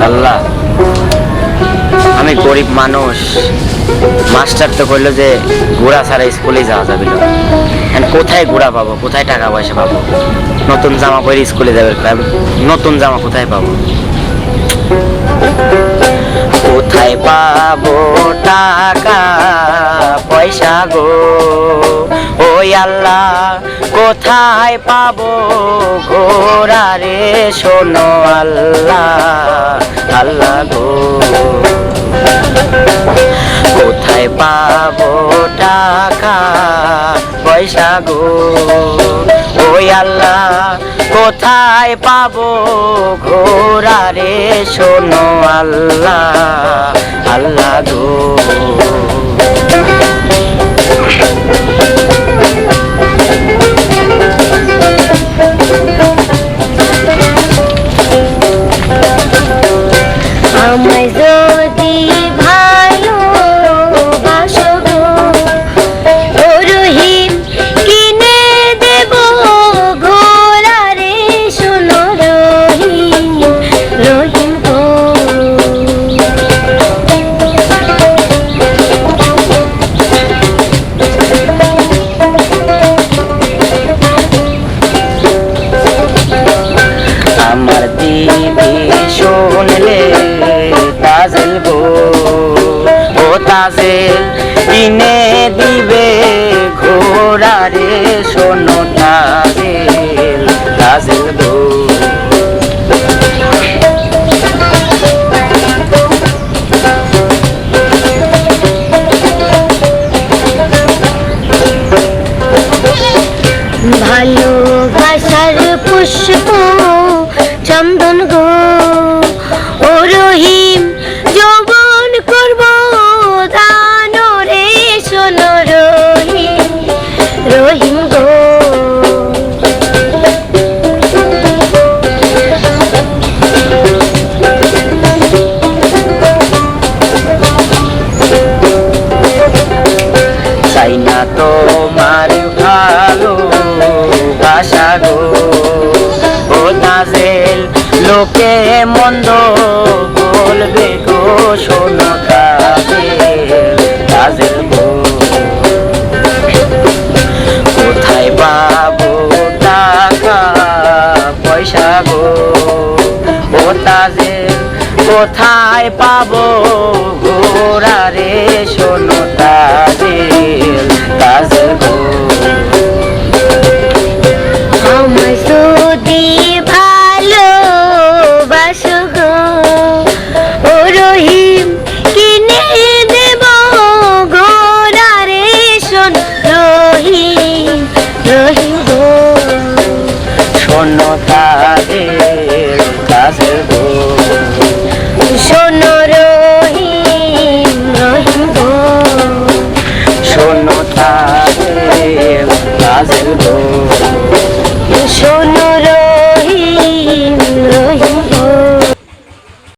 আল্লাহ, আমি গরিব মানুষ, মাস্টার তো বললো যে ঘোড়া ছাড়া স্কুলে যাওয়া যাবে না। কোথায় ঘোড়া পাবো, কোথায় টাকা পয়সা পাবো? নতুন জামা পরে স্কুলে যাবে, নতুন জামা কোথায় পাবো? কোথায় পাবো টাকা পয়সা গো ওই আল্লাহ, কোথায় পাবো ঘোড়া রে শোনো আল্লাহ, আল্লাহ গো। কোথায় পাবো টাকা পয়সা গো ওই আল্লাহ, কোথায় পাবো ঘোড়া রে শোনো আল্লাহ, আল্লাহ গো। আমায় যদি ভালোবাসো গো ও রহিম, কিনে দেব ঘোড়া রে শোনো রহিম, রহিম গো। আমার দিদি শুনলে তাজেল গো ও তাজেল, কিনে দিবে ঘোড়া রে শোনো তাজেল, তাজেল গো। ভালোবাসার পুষ্প চন্দন গো ও রহিম, যৌবন করব দান রে শোনো রহিম, রহিম গো। চাই না তোমার ভালো বাসা গো ও তাজেল, লোকে মন্দ বলবে গো শোনো তাজেল, তাজেল গো। কোথায় পাবো টাকা পয়সা গো ও তাজেল, কোথায় পাবো ঘোড়া রে শোনো তাজেল, তাজেল গো। আমায় যদি ভালোবাসো গো ও রহিম, কিনে দেব ঘোড়া রে শোনো রহিম, রহিম গো। শোনো তাজেল, তাজেল গো। শোনো রহিম, রহিম গো। শোনো তাজেল, তাজেল গো। শোনো